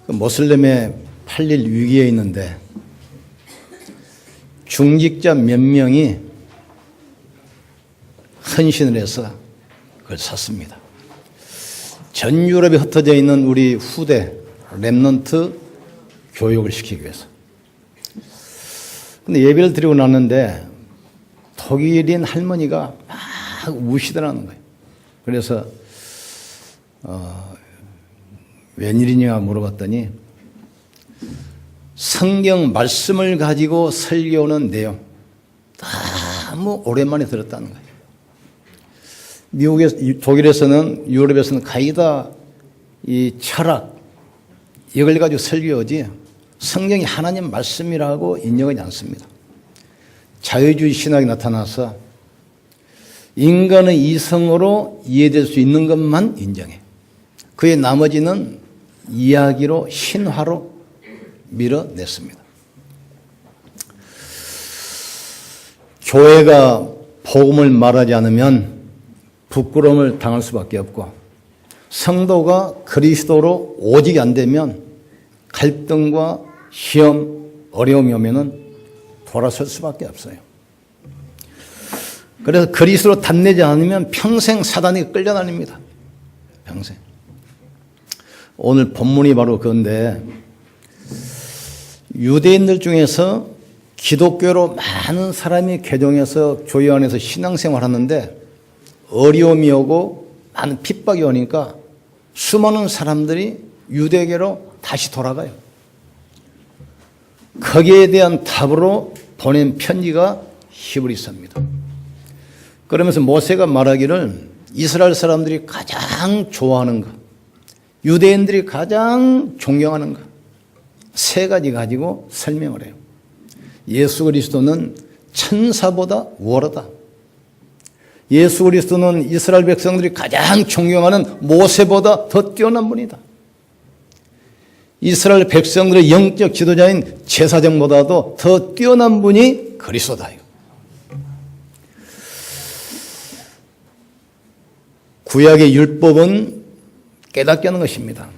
모슬렘의 8.1 위기에 있는데 중직자 몇 명이 헌신을 해서 그걸 샀습니다. 전 유럽에 흩어져 있는 우리 후대 렘넌트 교육을 시키기 위해서. 근데 예배를 드리고 났는데 독일인 할머니가 막 우시더라는 거예요. 그래서 웬일이냐 물어봤더니 성경 말씀을 가지고 설교하는 내용 너무 오랜만에 들었다는 거예요. 독일에서는 유럽에서는 거의 다 이 철학 이걸 가지고 설교하지 성경이 하나님 말씀이라고 인정하지 않습니다. 자유주의 신학이 나타나서 인간의 이성으로 이해될 수 있는 것만 인정해. 그의 나머지는 이야기로 신화로 밀어냈습니다. 교회가 복음을 말하지 않으면 부끄러움을 당할 수밖에 없고 성도가 그리스도로 오직 안 되면 갈등과 시험, 어려움이 오면은 돌아설 수밖에 없어요. 그래서 그리스도로 답내지 않으면 평생 사단이 끌려다닙니다. 평생. 오늘 본문이 바로 그건데 유대인들 중에서 기독교로 많은 사람이 개종해서 교회 안에서 신앙생활하는데 어려움이 오고 많은 핍박이 오니까 수많은 사람들이 유대교로 다시 돌아가요. 거기에 대한 답으로 보낸 편지가 히브리서입니다. 그러면서 모세가 말하기를 이스라엘 사람들이 가장 좋아하는 것, 유대인들이 가장 존경하는 것, 세 가지 가지고 설명을 해요. 예수 그리스도는 천사보다 우월하다. 예수 그리스도는 이스라엘 백성들이 가장 존경하는 모세보다 더 뛰어난 분이다. 이스라엘 백성들의 영적 지도자인 제사장보다도 더 뛰어난 분이 그리스도다. 구약의 율법은 깨닫게 하는 것입니다.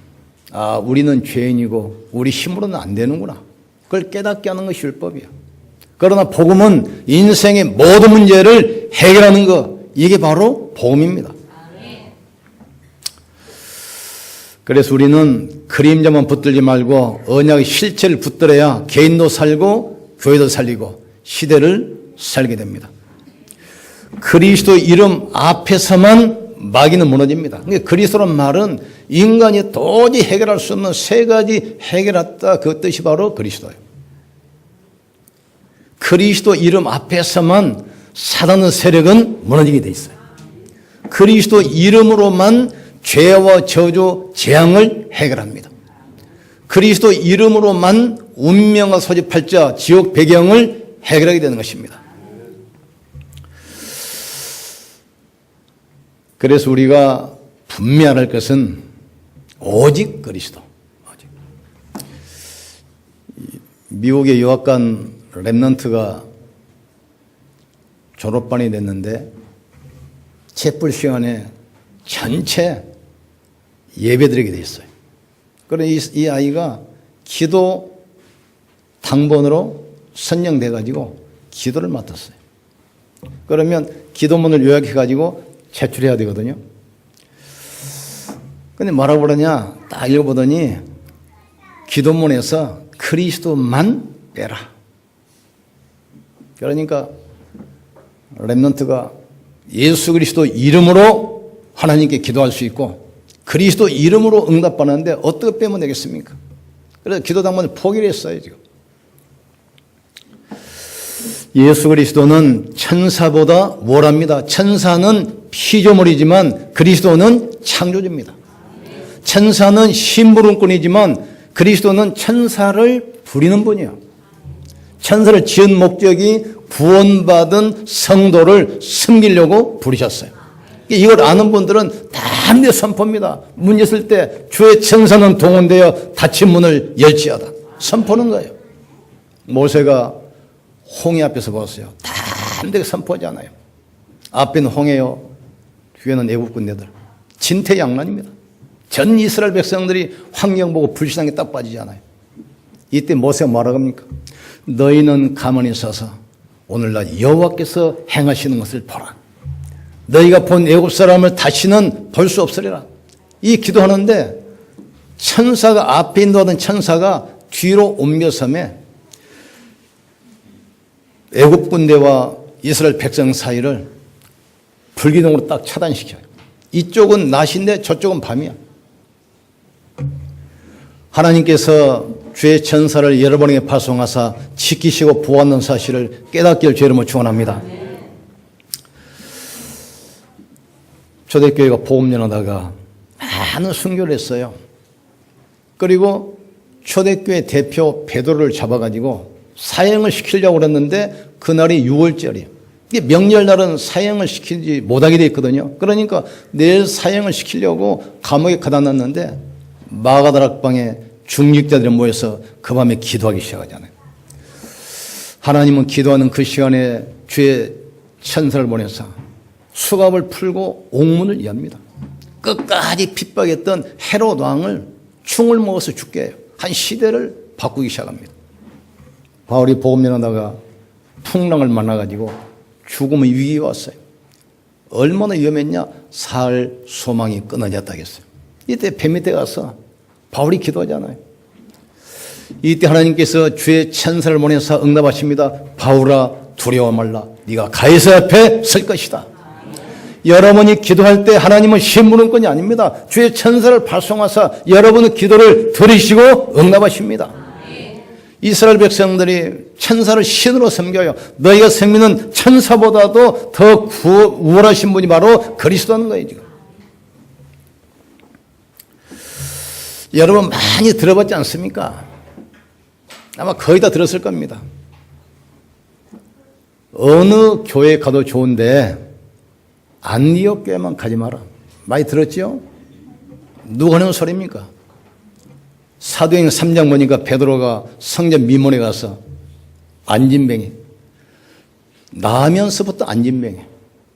아, 우리는 죄인이고 우리 힘으로는 안 되는구나. 그걸 깨닫게 하는 것이 율법이야. 그러나 복음은 인생의 모든 문제를 해결하는 것, 이게 바로 복음입니다. 그래서 우리는 그림자만 붙들지 말고 언약의 실체를 붙들어야 개인도 살고 교회도 살리고 시대를 살게 됩니다. 그리스도 이름 앞에서만 마귀는 무너집니다. 그러니까 그리스도란 말은 인간이 도저히 해결할 수 없는 세 가지 해결했다, 그 뜻이 바로 그리스도예요. 그리스도 이름 앞에서만 사단의 세력은 무너지게 돼 있어요. 그리스도 이름으로만 죄와 저주, 재앙을 해결합니다. 그리스도 이름으로만 운명과 소집할자, 지옥 배경을 해결하게 되는 것입니다. 그래서 우리가 분명할 것은 오직 그리스도. 오직. 미국의 유학간 렘넌트가 졸업반이 됐는데 채플 시간에 전체 예배드리게 돼 있어요. 그래서 이 아이가 기도 당번으로 선정돼 가지고 기도를 맡았어요. 그러면 기도문을 요약해 가지고 제출해야 되거든요. 근데 뭐라고 그러냐 딱 읽어보더니 기도문에서 그리스도만 빼라. 그러니까 렘넌트가 예수 그리스도 이름으로 하나님께 기도할 수 있고 그리스도 이름으로 응답받는데 어떻게 빼면 되겠습니까? 그래서 기도 당번을 포기를 했어요. 지금. 예수 그리스도는 천사보다 우월합니다. 천사는 피조물이지만 그리스도는 창조주입니다. 천사는 심부름꾼이지만 그리스도는 천사를 부리는 분이에요. 천사를 지은 목적이 구원받은 성도를 섬기려고 부르셨어요. 이걸 아는 분들은 다 함께 선포입니다. 문 있을 때 주의 천사는 동원되어 닫힌 문을 열지어다. 선포는 거예요. 모세가 홍해 앞에서 보았어요. 다 함께 선포하잖아요. 앞에는 홍해요. 뒤에는 애국 군대들. 진퇴양난입니다. 전 이스라엘 백성들이 환경 보고 불신한 게 딱 빠지잖아요. 이때 모세가 뭐라고 합니까? 너희는 가만히 서서 오늘날 여호와께서 행하시는 것을 보라. 너희가 본 애굽 사람을 다시는 볼 수 없으리라. 이 기도하는데 천사가 앞에 인도하던 천사가 뒤로 옮겨섬에 애굽 군대와 이스라엘 백성 사이를 불기둥으로 딱 차단시켜요. 이쪽은 낮인데 저쪽은 밤이야. 하나님께서 주의 천사를 여러분에게 파송하사 지키시고 보았는 사실을 깨닫기를 주의 이름으로 축원합니다. 초대교회가 복음연하다가 많은 순교를 했어요. 그리고 초대교회 대표 베드로를 잡아가지고 사형을 시키려고 그랬는데 그날이 6월절이에요. 명절날은 사형을 시키지 못하게 되어 있거든요. 그러니까 내일 사형을 시키려고 감옥에 가다 놨는데 마가다락방에 중직자들이 모여서 그 밤에 기도하기 시작하잖아요. 하나님은 기도하는 그 시간에 주의 천사를 보내서 수갑을 풀고 옥문을 엽니다. 끝까지 핍박했던 헤롯 왕을 충을 먹어서 죽게 해요. 한 시대를 바꾸기 시작합니다. 바울이 복음 전하다가 풍랑을 만나가지고 죽음의 위기가 왔어요. 얼마나 위험했냐? 살 소망이 끊어졌다겠어요. 이때 배 밑에 가서 바울이 기도하잖아요. 이때 하나님께서 주의 천사를 보내서 응답하십니다. 바울아 두려워 말라. 네가 가이사 앞에 설 것이다. 여러분이 기도할 때 하나님은 심부름꾼이 아닙니다. 주의 천사를 발송하사 여러분의 기도를 들으시고 응답하십니다. 이스라엘 백성들이 천사를 신으로 섬겨요. 너희가 섬기는 천사보다도 더 우월하신 분이 바로 그리스도라는 거예요. 지금 여러분 많이 들어봤지 않습니까? 아마 거의 다 들었을 겁니다. 어느 교회 가도 좋은데 안디옥 교회만 가지 마라. 많이 들었죠? 누가 하는 소리입니까? 사도행 3장 보니까 베드로가 성전 미문에 가서 안진뱅이 나면서부터 안진뱅이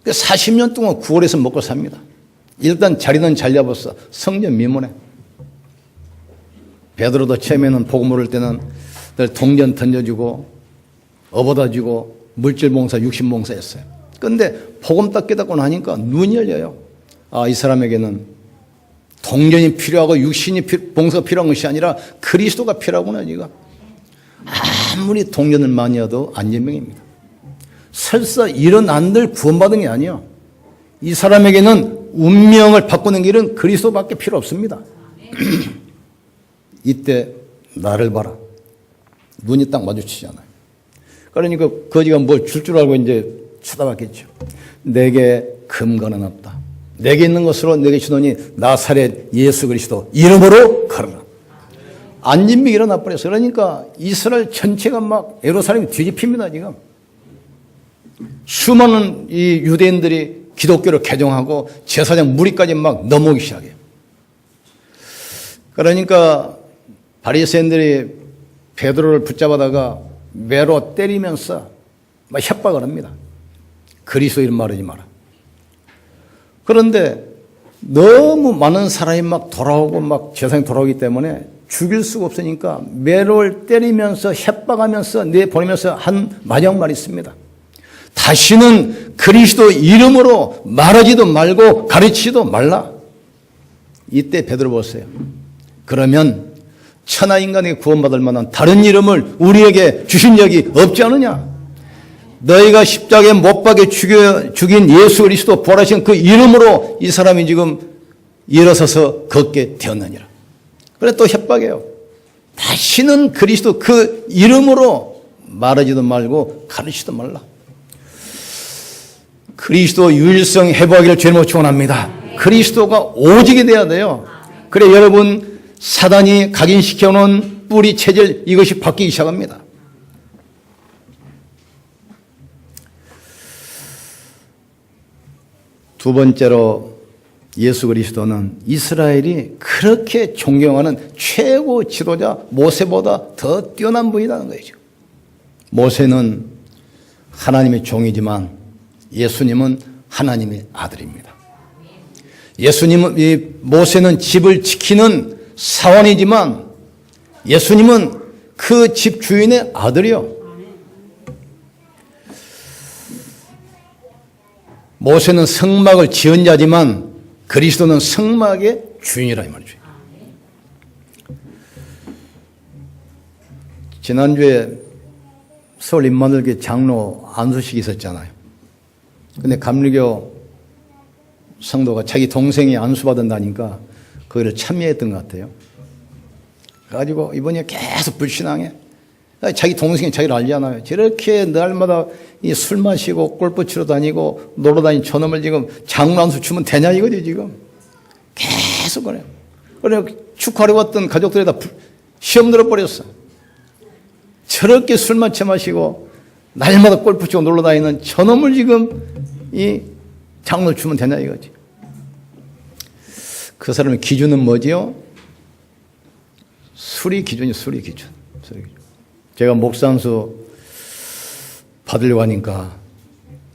40년 동안 9월에서 먹고 삽니다. 일단 자리는 잘 잡았어. 성전 미문에. 베드로도 처음에는 복음 모를 때는 늘 동전 던져주고 업어다 주고 물질 봉사, 육신 봉사 했어요. 그런데 복음 딱 깨닫고 나니까 눈이 열려요. 아, 이 사람에게는 동전이 필요하고 육신이 봉사가 필요한 것이 아니라 그리스도가 필요하구나. 지금 아무리 동전을 많이 해도 안진병입니다. 설사 이런 안들 구원받은 게 아니에요. 이 사람에게는 운명을 바꾸는 길은 그리스도밖에 필요 없습니다. 이때 나를 봐라. 눈이 딱 마주치잖아요. 그러니까 거지가 뭘 줄 줄 알고 이제 쳐다봤겠죠. 내게 금관은 없다. 내게 있는 것으로 내게 주노니 나사렛 예수 그리스도 이름으로 걸어라. 안진병이 일어나 버렸어요. 그러니까 이스라엘 전체가 막 예루살렘이 뒤집힙니다. 지금 수많은 이 유대인들이 기독교를 개종하고 제사장 무리까지 막 넘어오기 시작해요. 그러니까 바리새인들이 베드로를 붙잡아다가 매로 때리면서 막 협박을 합니다. 그리스도 이름 말하지 마라. 그런데 너무 많은 사람이 막 돌아오고 막 제사장이 돌아오기 때문에 죽일 수가 없으니까 매를 때리면서 협박하면서 내보내면서 한 마지막 말이 있습니다. 다시는 그리스도 이름으로 말하지도 말고 가르치지도 말라. 이때 베드로 보세요. 그러면 천하 인간에게 구원받을 만한 다른 이름을 우리에게 주신 적이 없지 않느냐? 너희가 십자가에 못 박에 죽인 예수 그리스도 부활하신 그 이름으로 이 사람이 지금 일어서서 걷게 되었느니라. 그래 또 협박해요. 다시는 그리스도 그 이름으로 말하지도 말고 가르치지도 말라. 그리스도 유일성 회복하기를 주님으로 축원합니다. 그리스도가 오직이 돼야 돼요. 그래 여러분 사단이 각인시켜놓은 뿌리 체질 이것이 바뀌기 시작합니다. 두 번째로 예수 그리스도는 이스라엘이 그렇게 존경하는 최고 지도자 모세보다 더 뛰어난 분이라는 거죠. 모세는 하나님의 종이지만 예수님은 하나님의 아들입니다. 예수님은, 이 모세는 집을 지키는 사원이지만 예수님은 그 집 주인의 아들이요. 모세는 성막을 지은 자지만 그리스도는 성막의 주인이라 이 말이죠. 지난주에 서울 인만들교회 장로 안수식이 있었잖아요. 근데 감리교 성도가 자기 동생이 안수받은다니까 거기를 참여했던 것 같아요. 그래가지고 이번에 계속 불신앙해. 자기 동생이 자기를 알잖아요. 저렇게 날마다 술 마시고 골프 치러 다니고 놀러 다니는 저놈을 지금 장로 안수 주면 되냐 이거지 지금. 계속 그래요. 그래 축하하러 왔던 가족들이 다 시험 들어버렸어. 저렇게 술만 처마시고 날마다 골프 치고 놀러 다니는 저놈을 지금 이 장로 주면 되냐 이거지. 그 사람의 기준은 뭐지요? 술이 기준이 술이 기준. 제가 목산수 받으려고 하니까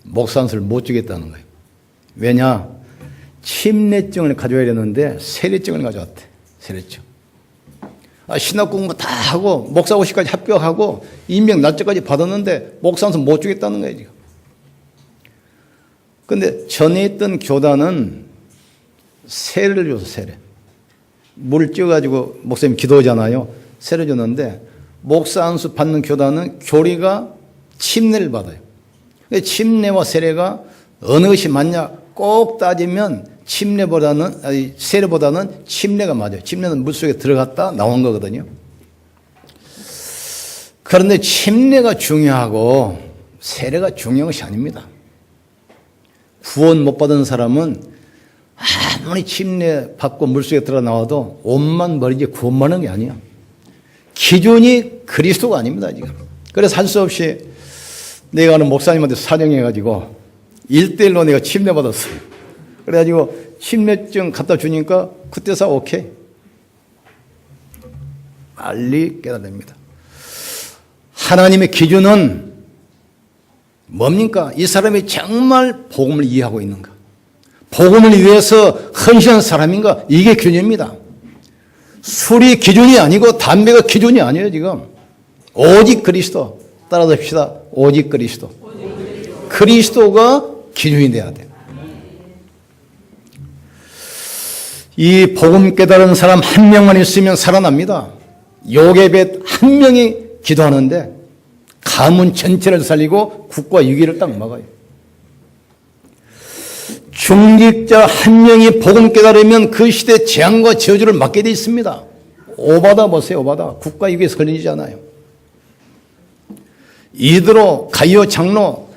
목산수를 못 주겠다는 거예요. 왜냐? 침례증을 가져와야 되는데 세례증을 가져왔대. 세례증. 신학 공부 다 하고 목사고시까지 합격하고 임명 날짜까지 받았는데 목산수 못 주겠다는 거예요 지금. 근데 전에 있던 교단은 세례를 줘서 세례. 물을 찌어가지고 목사님 기도하잖아요. 세례 줬는데 목사 안수 받는 교단은 교리가 침례를 받아요. 침례와 세례가 어느 것이 맞냐 꼭 따지면 세례보다는 침례가 맞아요. 침례는 물속에 들어갔다 나온 거거든요. 그런데 침례가 중요하고 세례가 중요한 것이 아닙니다. 구원 못 받은 사람은 아무리 침례 받고 물속에 들어 나와도 옷만 버리지 구원 받는 게 아니야. 기준이 그리스도가 아닙니다 지금. 그래서 할 수 없이 내가 아는 목사님한테 사정해가지고 1:1로 내가 침례 받았어요. 그래가지고 침례증 갖다 주니까 그때서 오케이. 빨리 깨달습니다. 하나님의 기준은 뭡니까? 이 사람이 정말 복음을 이해하고 있는가? 복음을 위해서 헌신한 사람인가? 이게 기준입니다. 술이 기준이 아니고 담배가 기준이 아니에요 지금. 오직 그리스도. 따라잡시다. 오직 그리스도. 그리스도가 기준이 돼야 돼요. 이 복음 깨달은 사람 한 명만 있으면 살아납니다. 요게벳 한 명이 기도하는데 가문 전체를 살리고 국가 위기를 딱 막아요. 중직자 한 명이 복음 깨달으면 그 시대 재앙과 저주를 막게 돼 있습니다. 오바다 보세요. 오바다. 국가 위기에서 걸리잖아요. 이드로 가이오 장로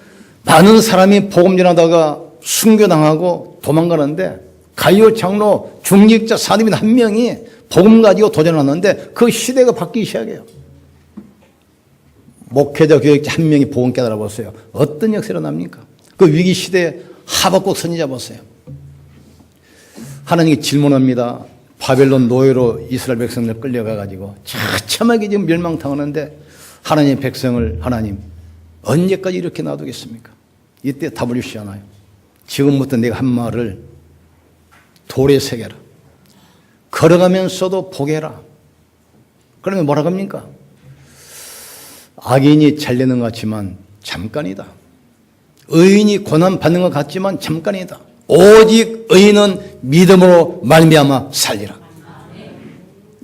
많은 사람이 복음 전하다가 순교당하고 도망가는데 가이오 장로 중직자 사도인 한 명이 복음 가지고 도전하는데 그 시대가 바뀌기 시작해요. 목회자 교육자 한 명이 복음 깨달아 보세요. 어떤 역사가 납니까? 그 위기 시대에 하박국 선지자 보세요. 하나님께 질문합니다. 바벨론 노예로 이스라엘 백성들 끌려가가지고 처참하게 지금 멸망당하는데 하나님의 백성을 하나님 언제까지 이렇게 놔두겠습니까? 이때 답을 주시잖아요. 지금부터 내가 한 말을 돌에 새겨라. 걸어가면서도 보게 해라. 그러면 뭐라 합니까? 악인이 잘되는 것 같지만 잠깐이다. 의인이 고난받는 것 같지만 잠깐이다. 오직 의인은 믿음으로 말미암아 살리라.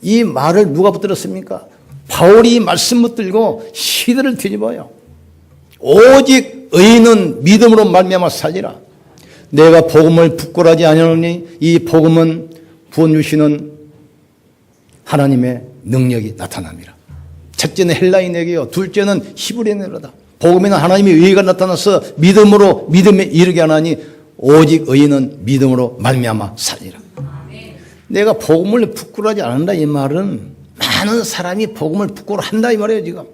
이 말을 누가 붙들었습니까? 바울이 말씀 붙들고 시대를 뒤집어요. 오직 의인은 믿음으로 말미암아 살리라. 내가 복음을 부끄러워하지 아니하노니 이 복음은 구원 주시는 하나님의 능력이 나타납니다. 첫째는 헬라인에게요. 둘째는 히브리인에게다. 복음에는 하나님의 의가 나타나서 믿음으로 믿음에 이르게 하나니 오직 의인은 믿음으로 말미암아 살리라. 내가 복음을 부끄러워하지 않는다 이 말은 많은 사람이 복음을 부끄러워한다 이 말이에요 지금.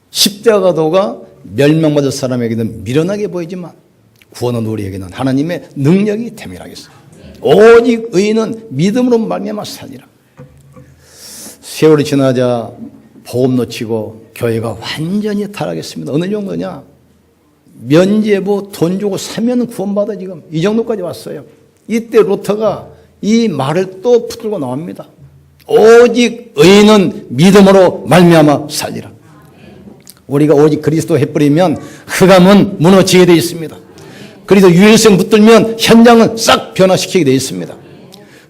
십자가도가 멸망받을 사람에게는 미련하게 보이지만 구원은 우리에게는 하나님의 능력이 대밀하겠습니다. 오직 의인은 믿음으로 말미암아 살리라. 세월이 지나자 복음 놓치고 교회가 완전히 타락했습니다. 어느 정도냐? 면죄부 돈 주고 사면 구원받아 지금 이 정도까지 왔어요. 이때 루터가 이 말을 또 붙들고 나옵니다. 오직 의인은 믿음으로 말미암아 살리라. 우리가 오직 그리스도 해버리면 흑암은 무너지게 되어 있습니다. 그리스도 유일성 붙들면 현장은 싹 변화시키게 되어 있습니다.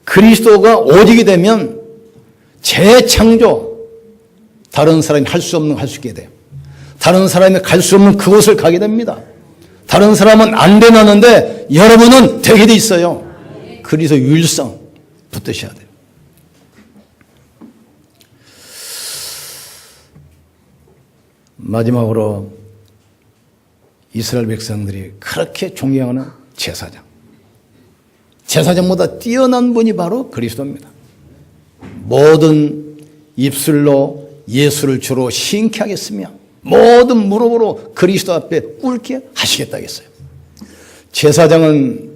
그리스도가 오직이 되면 재창조, 다른 사람이 할 수 없는 거 할 수 있게 돼요. 다른 사람이 갈 수 없는 그곳을 가게 됩니다. 다른 사람은 안 되나는데 여러분은 되게 돼 있어요. 그리스도 유일성 붙드셔야 돼요. 마지막으로 이스라엘 백성들이 그렇게 존경하는 제사장. 제사장보다 뛰어난 분이 바로 그리스도입니다. 모든 입술로 예수를 주로 신케 하겠으며 모든 무릎으로 그리스도 앞에 꿇게 하시겠다 했어요. 제사장은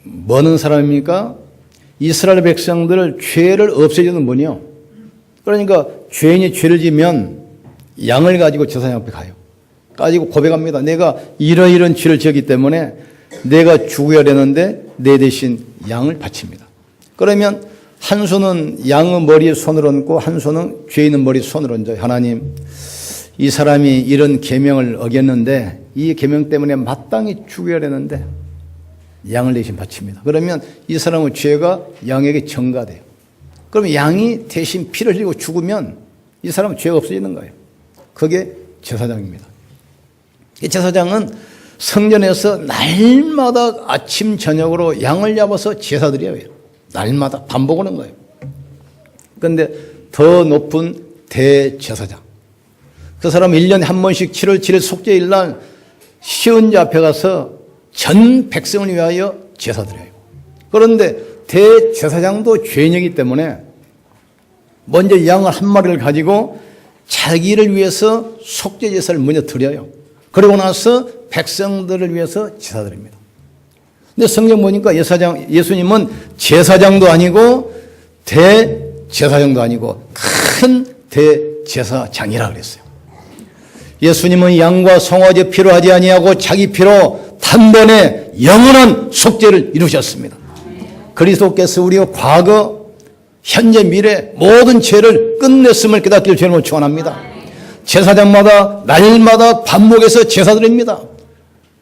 뭐는 사람입니까? 이스라엘 백성들 죄를 없애주는 분이요. 그러니까 죄인이 죄를 지면 양을 가지고 제사장 앞에 가요. 가지고 고백합니다. 내가 이런 죄를 지었기 때문에 내가 죽어야 되는데 내 대신 양을 바칩니다. 그러면 한 손은 양의 머리에 손을 얹고 한 손은 죄인의 머리에 손을 얹어요. 하나님, 이 사람이 이런 계명을 어겼는데 이 계명 때문에 마땅히 죽어야 되는데 양을 대신 바칩니다. 그러면 이 사람의 죄가 양에게 전가돼요. 그러면 양이 대신 피를 흘리고 죽으면 이 사람은 죄가 없어지는 거예요. 그게 제사장입니다. 이 제사장은 성전에서 날마다 아침 저녁으로 양을 잡아서 제사 드려요. 날마다 반복하는 거예요. 그런데 더 높은 대제사장, 그 사람은 1년에 한 번씩 7월 7일 속죄일 날 시은자 앞에 가서 전 백성을 위하여 제사 드려요. 그런데 대제사장도 죄인이기 때문에 먼저 양을 한 마리를 가지고 자기를 위해서 속죄 제사를 먼저 드려요. 그리고 나서 백성들을 위해서 제사 드립니다. 근데 성경 보니까 예수님은 제사장도 아니고 대제사장도 아니고 큰 대제사장이라 그랬어요. 예수님은 양과 송아지 피로 하지 아니하고 자기 피로 단번에 영원한 속죄를 이루셨습니다. 그리스도께서 우리의 과거, 현재, 미래 모든 죄를 끝냈음을 깨닫기를 주님으로 축원합니다. 제사장마다 날마다 반복해서 제사 드립니다.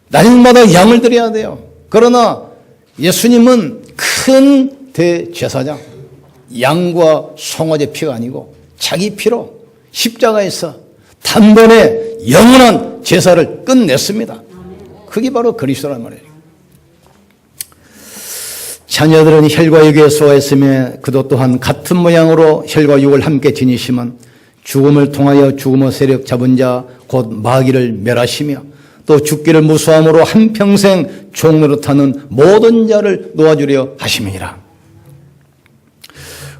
날마다 양을 드려야 돼요. 그러나 예수님은 큰 대제사장, 양과 송아지 피가 아니고 자기 피로 십자가에서 단번에 영원한 제사를 끝냈습니다. 그게 바로 그리스도란 말이에요. 자녀들은 혈과 육에 소화했으며 그도 또한 같은 모양으로 혈과 육을 함께 지니심은 죽음을 통하여 죽음의 세력 잡은 자 곧 마귀를 멸하시며 또 죽기를 무수함으로 한평생 종노릇하는 모든 자를 놓아주려 하심이니라.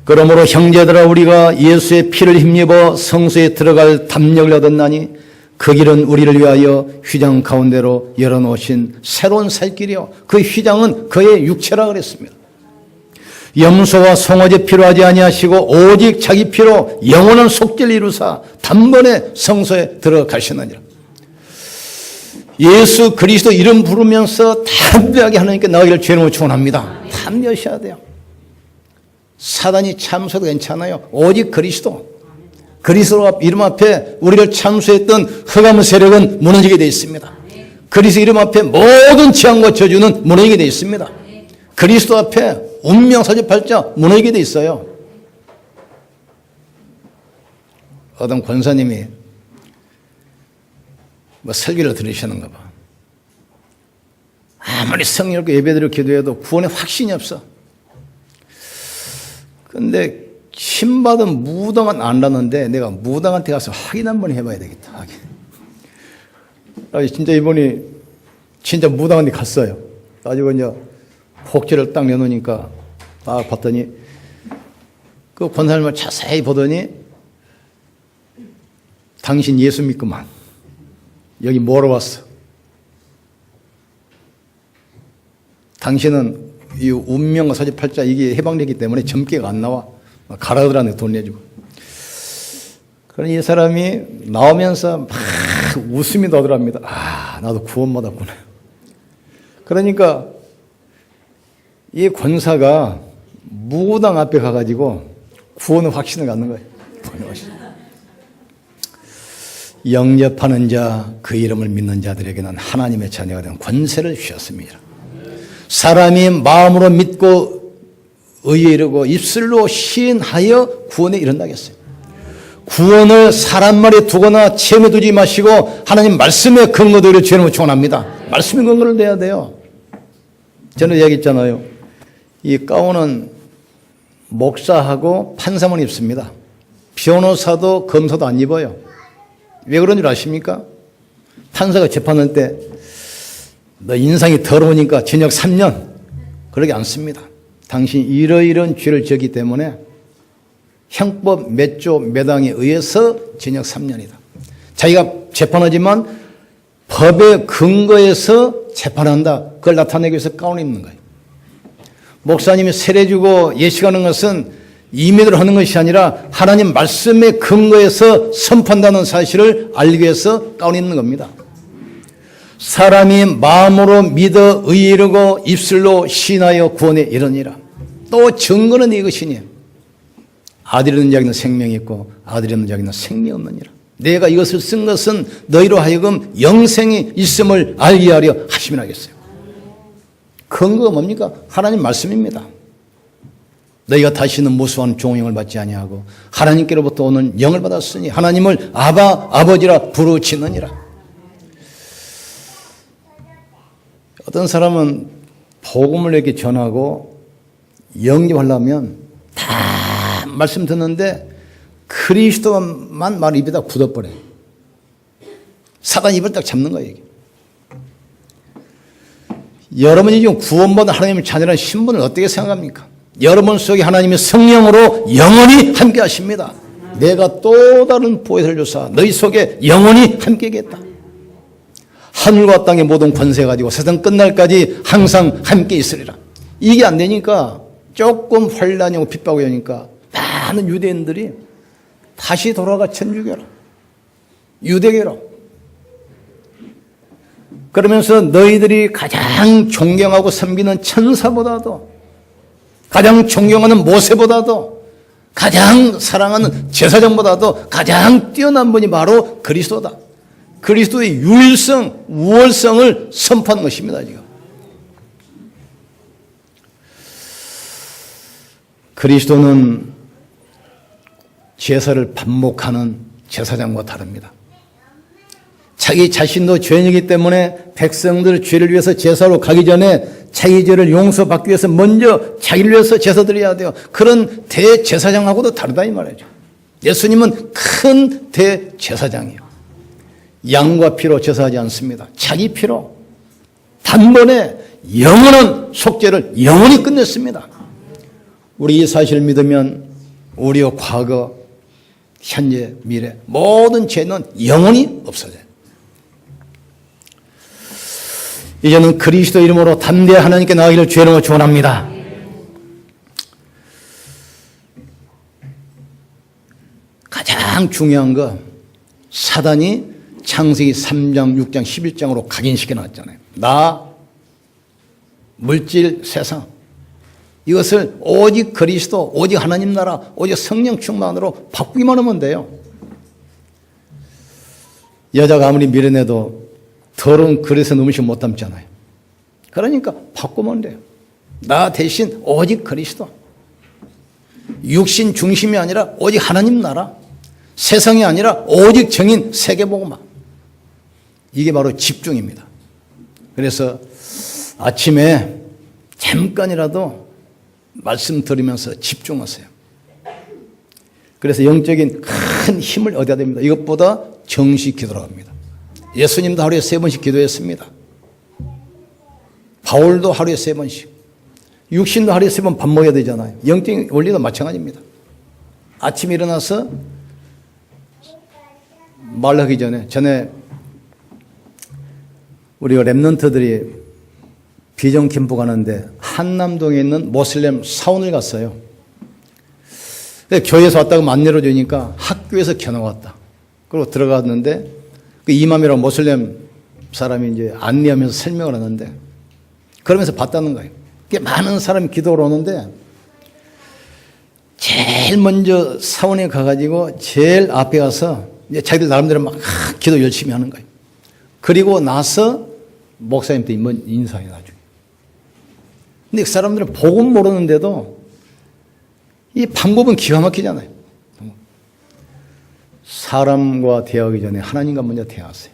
그러므로 형제들아 우리가 예수의 피를 힘입어 성소에 들어갈 담력을 얻었나니 그 길은 우리를 위하여 휘장 가운데로 열어놓으신 새로운 살 길이요 그 휘장은 그의 육체라 그랬습니다. 염소와 송아지 피로 하지 아니하시고 오직 자기 피로 영원한 속죄를 이루사 단번에 성소에 들어가시느니라. 예수 그리스도 이름 부르면서 담대하게 하나님께 나가기를 주님으로 축원합니다. 담대하셔야 돼요. 사단이 참수해도 괜찮아요. 오직 그리스도 이름 앞에 우리를 참수했던 흑암의 세력은 무너지게 되어 있습니다. 그리스도 이름 앞에 모든 재앙과 저주는 무너지게 되어 있습니다. 그리스도 앞에 운명사주팔자 무너지게 되어 있어요. 어떤 권사님이 설교를 들으시는가 봐. 아무리 성령있고 예배드리고 기도해도 구원에 확신이 없어. 근데 신받은 무당은 안 났는데 내가 무당한테 가서 확인 한번 해봐야 되겠다. 확인. 진짜 이분이 진짜 무당한테 갔어요. 가지고 이제 복지를 딱 내놓으니까 딱 봤더니 그 권사님을 자세히 보더니 당신 예수 믿구만. 여기 뭐로 왔어? 당신은 이 운명과 사주팔자 이게 해방되기 때문에 점괘가 안 나와. 가라더라는 돈 내주고. 그러니 이 사람이 나오면서 막 웃음이 나더랍니다. 아, 나도 구원받았구나. 그러니까 이 권사가 무당 앞에 가가지고 구원의 확신을 갖는 거예요. 구원의 확신. 영접하는 자, 그 이름을 믿는 자들에게는 하나님의 자녀가 되는 권세를 주셨습니다. 사람이 마음으로 믿고 의에 이르고 입술로 시인하여 구원에 이른다겠어요. 구원을 사람 말에 두거나 체험에 두지 마시고 하나님 말씀의 근거들을 죄를 축원합니다. 말씀의 근거를 내야 돼요. 저는 얘기했잖아요. 이 가운은 목사하고 판사만 입습니다. 변호사도 검사도 안 입어요. 왜 그런 줄 아십니까? 판사가 재판할 때 너 인상이 더러우니까 징역 3년 그러지 않습니다. 당신이 이러이러한 죄를 지었기 때문에 형법 몇 조 몇 항에 의해서 징역 3년이다. 자기가 재판하지만 법의 근거에서 재판한다. 그걸 나타내기 위해서 가운을 입는 거예요. 목사님이 세례 주고 예식하는 것은 임의대로 하는 것이 아니라 하나님 말씀의 근거에서 선포한다는 사실을 알기 위해서 가운을 입는 겁니다. 사람이 마음으로 믿어 의에 이르고 입술로 시인하여 구원에 이르니라. 또 증거는 이것이니 아들이 있는 자에게는 생명이 있고 아들이 없는 자에게는 생명이 없느니라. 내가 이것을 쓴 것은 너희로 하여금 영생이 있음을 알게 하려 하심이라 하겠어요. 근거가 뭡니까? 하나님 말씀입니다. 너희가 다시는 무수한 종영을 받지 아니하고 하나님께로부터 오는 영을 받았으니 하나님을 아바 아버지라 부르짖느니라. 어떤 사람은 복음을 이렇게 전하고 영접하려면 다 말씀 듣는데 그리스도만 말 입에다 굳어버려요. 사단 입을 딱 잡는 거예요. 이게. 여러분이 지금 구원받은 하나님의 자녀라는 신분을 어떻게 생각합니까? 여러분 속에 하나님의 성령으로 영원히 함께 하십니다. 내가 또 다른 보혜사를 주사 너희 속에 영원히 함께 하겠다. 하늘과 땅의 모든 권세 가지고 세상 끝날까지 항상 함께 있으리라. 이게 안 되니까 조금 환란이 오고 핍박이 오니까 많은 유대인들이 다시 돌아가 천주교로, 유대교로. 그러면서 너희들이 가장 존경하고 섬기는 천사보다도, 가장 존경하는 모세보다도, 가장 사랑하는 제사장보다도 가장 뛰어난 분이 바로 그리스도다. 그리스도의 유일성, 우월성을 선포한 것입니다. 지금. 그리스도는 제사를 반복하는 제사장과 다릅니다. 자기 자신도 죄인이기 때문에 백성들 죄를 위해서 제사로 가기 전에 자기 죄를 용서받기 위해서 먼저 자기를 위해서 제사 드려야 돼요. 그런 대제사장하고도 다르다 이 말이죠. 예수님은 큰 대제사장이에요. 양과 피로 제사하지 않습니다. 자기 피로 단번에 영원한 속죄를 영원히 끝냈습니다. 우리 이 사실을 믿으면 우리의 과거, 현재, 미래 모든 죄는 영원히 없어져요. 이제는 그리스도 이름으로 담대히 하나님께 나아가기를 주의 이름으로 축원합니다. 가장 중요한 거 사단이 창세기 3장, 6장, 11장으로 각인시켜 놨잖아요. 나, 물질, 세상. 이것을 오직 그리스도, 오직 하나님 나라, 오직 성령 충만으로 바꾸기만 하면 돼요. 여자가 아무리 미련해도 더러운 그릇에 음식 못 담잖아요. 그러니까 바꾸면 돼요. 나 대신 오직 그리스도. 육신 중심이 아니라 오직 하나님 나라. 세상이 아니라 오직 정인 세계복음화. 이게 바로 집중입니다. 그래서 아침에 잠깐이라도 말씀 들으면서 집중하세요. 그래서 영적인 큰 힘을 얻어야 됩니다. 이것보다 정시 기도라고 합니다. 예수님도 하루에 3번씩 기도했습니다. 바울도 하루에 3번씩. 육신도 하루에 3번 밥 먹어야 되잖아요. 영적인 원리도 마찬가지입니다. 아침에 일어나서 말하기 전에 우리가 랩런트들이 비전 캠프 가는데 한남동에 있는 모슬렘 사원을 갔어요. 교회에서 왔다고 안 내려주니까 학교에서 겨눠왔다. 그리고 들어갔는데 그 이맘이라고 모슬렘 사람이 이제 안내하면서 설명을 하는데 그러면서 봤다는 거예요. 많은 사람이 기도를 오는데 제일 먼저 사원에 가가지고 제일 앞에 가서 이제 자기들 나름대로 막 기도 열심히 하는 거예요. 그리고 나서 목사님도 인사해 나중에. 근데 그 사람들은 복음 모르는데도 이 방법은 기가 막히잖아요. 사람과 대화하기 전에 하나님과 먼저 대화하세요.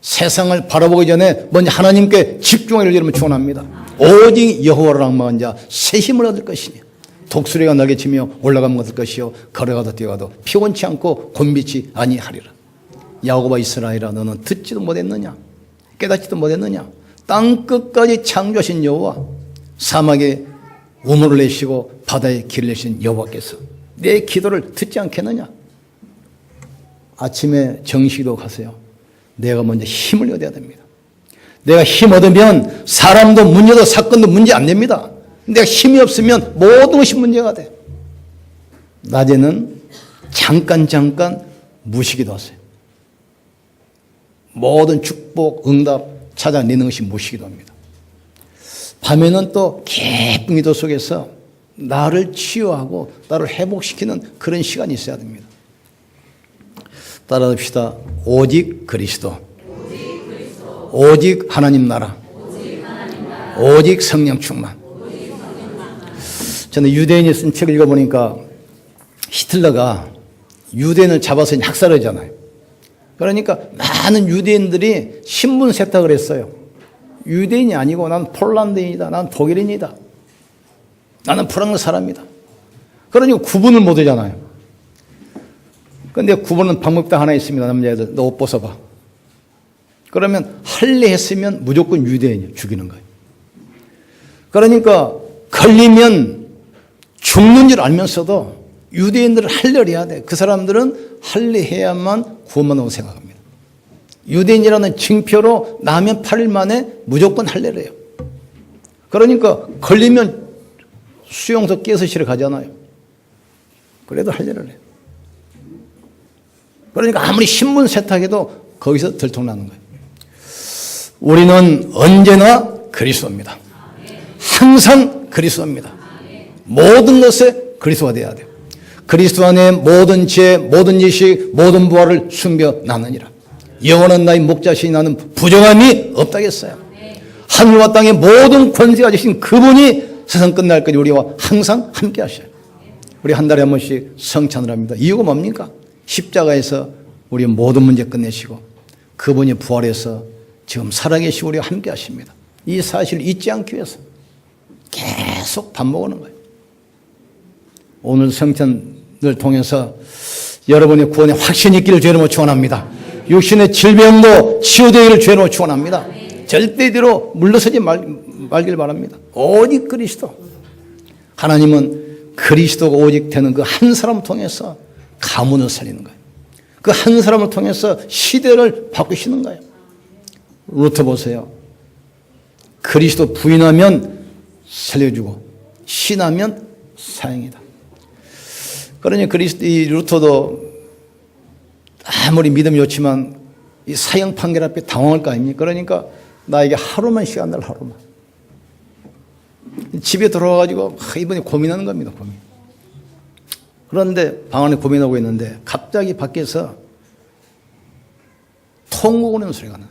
세상을 바라보기 전에 먼저 하나님께 집중하기를 여러분 축원합니다. 오직 여호와를 악망한 자 새 힘을 얻을 것이니 독수리가 날개 치며 올라가면 얻을 것이요 걸어가도 뛰어가도 피곤치 않고 곤비치 아니하리라. 야곱아 이스라엘아 너는 듣지도 못했느냐 깨닫지도 못했느냐 땅 끝까지 창조하신 여호와 사막에 우물을 내시고 바다에 길을 내신 여호와께서 내 기도를 듣지 않겠느냐. 아침에 정시기도 가세요. 내가 먼저 힘을 얻어야 됩니다. 내가 힘 얻으면 사람도 문제도 사건도 문제 안 됩니다. 내가 힘이 없으면 모든 것이 문제가 돼. 낮에는 잠깐 무시기도 하세요. 모든 축복, 응답 찾아내는 것이 무시기도 합니다. 밤에는 또 깊은 기도 속에서 나를 치유하고 나를 회복시키는 그런 시간이 있어야 됩니다. 따라합시다. 오직 그리스도. 오직 하나님 나라. 오직 성령 충만. 저는 유대인이 쓴 책을 읽어보니까 히틀러가 유대인을 잡아서 학살하잖아요. 그러니까 많은 유대인들이 신분 세탁을 했어요. 유대인이 아니고 난 폴란드인이다. 난 독일인이다. 나는 프랑스 사람이다. 그러니까 구분을 못 하잖아요. 그런데 구분은 방법도 하나 있습니다. 남자애들 너 옷 벗어봐. 그러면 할례 했으면 무조건 유대인이에요. 죽이는 거예요. 그러니까 걸리면 죽는 줄 알면서도 유대인들은 할례를 해야 돼. 그 사람들은 할례해야만 구원받는다고 생각합니다. 유대인이라는 징표로 나면 8일 만에 무조건 할례를 해요. 그러니까 걸리면 수용소 깨서실에 가잖아요. 그래도 할례를 해요. 그러니까 아무리 신분 세탁해도 거기서 들통나는 거예요. 우리는 언제나 그리스도입니다. 항상 그리스도입니다. 모든 것에 그리스도가 되어야 돼요. 그리스도 안에 모든 지혜, 모든 지식, 모든 부활을 숨겨 놨느니라. 영원한 나의 목자시니 나는 부정함이 없다겠어요. 하늘과 땅의 모든 권세가 주신 그분이 세상 끝날까지 우리와 항상 함께 하셔요. 우리 한 달에 한 번씩 성찬을 합니다. 이유가 뭡니까? 십자가에서 우리 모든 문제 끝내시고 그분이 부활해서 지금 살아계시고 우리와 함께 하십니다. 이 사실을 잊지 않기 위해서 계속 반복하는 거예요. 오늘 성찬을 통해서 여러분의 구원에 확신이 있기를 주의 이름으로 축원합니다. 육신의 질병도 치유되기를 주의 이름으로 축원합니다. 절대대로 물러서지 말길 바랍니다. 오직 그리스도. 하나님은 그리스도가 오직 되는 그 한 사람을 통해서 가문을 살리는 거예요. 그 한 사람을 통해서 시대를 바꾸시는 거예요. 루터 보세요. 그리스도 부인하면 살려주고 신하면 사형이다. 그러니 이 루터도 아무리 믿음이 좋지만 이 사형 판결 앞에 당황할 거 아닙니까? 그러니까 나에게 하루만 시간 달 하루만. 집에 들어와가지고 이번에 고민하는 겁니다. 고민. 그런데 방 안에 고민하고 있는데 갑자기 밖에서 통곡 오는 소리가 나.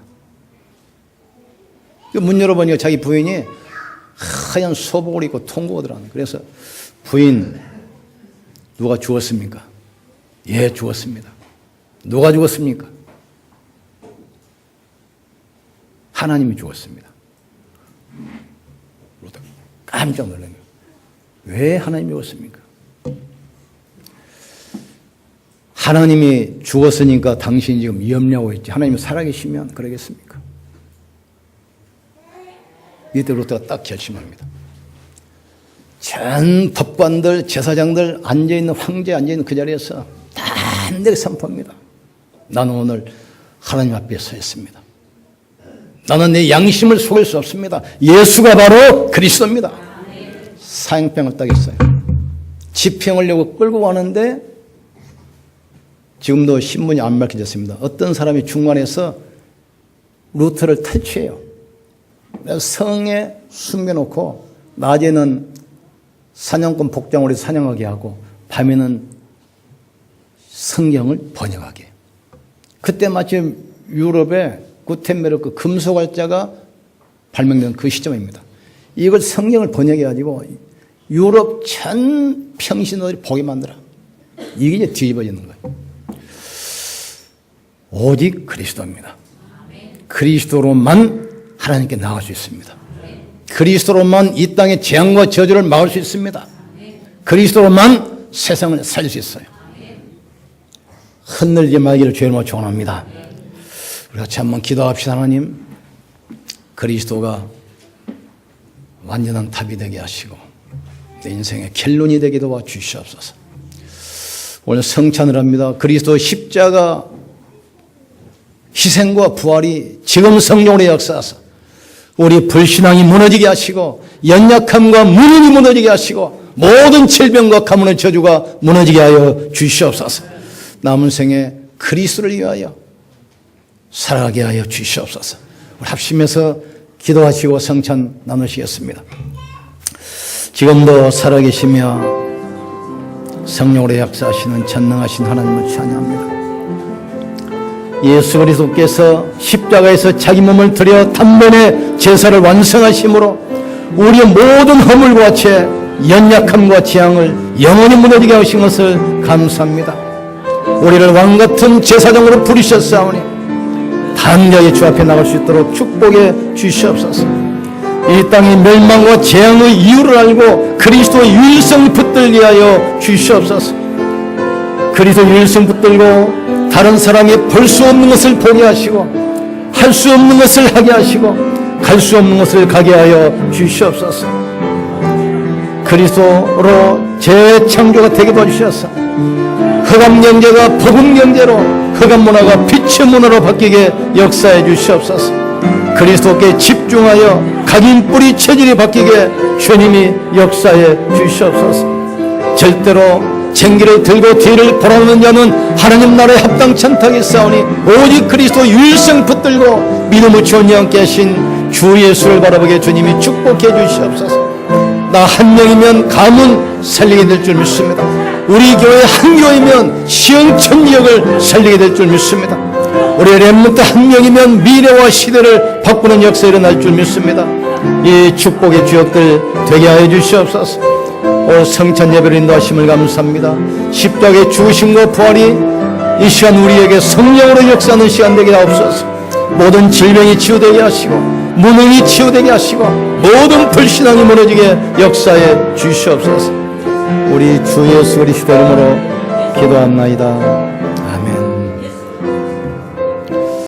문 열어보니까 자기 부인이 하얀 소복을 입고 통곡을 하는. 그래서 부인 누가 죽었습니까? 예, 죽었습니다. 누가 죽었습니까? 하나님이 죽었습니다. 깜짝 놀란 거예요. 왜 하나님이 죽었습니까? 하나님이 죽었으니까 당신이 지금 염려하고 있지. 하나님이 살아계시면 그러겠습니까? 이때 루터가 딱 결심합니다. 전 법관들, 제사장들 앉아있는 황제에 앉아있는 그 자리에서 단대히 선포합니다. 나는 오늘 하나님 앞에 서 있습니다. 나는 내 양심을 속일 수 없습니다. 예수가 바로 그리스도입니다. 사형병을 딱 했어요. 집행하려고 끌고 가는데 지금도 신문이 안 밝혀졌습니다. 어떤 사람이 중간에서 루터를 탈취해요. 그래서 성에 숨겨놓고 낮에는 사냥꾼 복장으로 사냥하게 하고 밤에는 성경을 번역하게. 그때 마침 유럽에 구텐베르크 금속활자가 발명된 그 시점입니다. 이걸 성경을 번역해가지고 유럽 전 평신도들이 보게 만들어. 이게 이제 뒤집어지는 거예요. 오직 그리스도입니다. 그리스도로만 하나님께 나갈 수 있습니다. 그리스도로만 이 땅의 재앙과 저주를 막을 수 있습니다. 그리스도로만 세상을 살릴 수 있어요. 흔들리지 말기를 주님으로 축원합니다. 우리 같이 한번 기도합시다. 하나님, 그리스도가 완전한 답이 되게 하시고 내 인생의 결론이 되게 도와 주시옵소서. 오늘 성찬을 합니다. 그리스도 십자가 희생과 부활이 지금 성령으로 역사하사 우리 불신앙이 무너지게 하시고 연약함과 무능이 무너지게 하시고 모든 질병과 가문의 저주가 무너지게 하여 주시옵소서. 남은 생에 그리스도를 위하여 살아가게 하여 주시옵소서. 우리 합심해서 기도하시고 성찬 나누시겠습니다. 지금도 살아계시며 성령으로 역사하시는 전능하신 하나님을 찬양합니다. 예수 그리스도께서 십자가에서 자기 몸을 들여 단번에 제사를 완성하심으로 우리의 모든 허물과 죄, 연약함과 재앙을 영원히 무너지게 하신 것을 감사합니다. 우리를 왕같은 제사장으로 부르셨사오니 담대하게 주 앞에 나갈 수 있도록 축복해 주시옵소서. 이 땅의 멸망과 재앙의 이유를 알고 그리스도의 유일성을 붙들게 하여 주시옵소서. 그리스도 유일성 붙들고 다른 사람이 볼 수 없는 것을 보게 하시고 할 수 없는 것을 하게 하시고 갈 수 없는 것을 가게 하여 주시옵소서. 그리스도로 재창조가 되게 도와주셔서 흑암 경제가 복음 경제로, 흑암 문화가 빛의 문화로 바뀌게 역사해 주시옵소서. 그리스도께 집중하여 각인 뿌리 체질이 바뀌게 주님이 역사해 주시옵소서. 절대로 쟁기를 들고 뒤를 돌아오는 자는 하나님 나라에 합당치 않다고 싸우니 오직 그리스도 유일성 붙들고 믿음을 지원이 함께 하신 주 예수를 바라보게 주님이 축복해 주시옵소서. 나 한 명이면 가문 살리게 될 줄 믿습니다. 우리 교회 한 교회면 시흥천지역을 살리게 될 줄 믿습니다. 우리 렘넌트 한 명이면 미래와 시대를 바꾸는 역사 일어날 줄 믿습니다. 이 축복의 주역들 되게 하여 주시옵소서. 오 성찬 예배를 인도하심을 감사합니다. 십자가의 죽으심과 부활이 이 시간 우리에게 성령으로 역사하는 시간 되게 하옵소서. 모든 질병이 치유되게 하시고 무능이 치유되게 하시고 모든 불신앙이 무너지게 역사해 주시옵소서. 우리 주 예수 그리스도 이름으로 기도합나이다.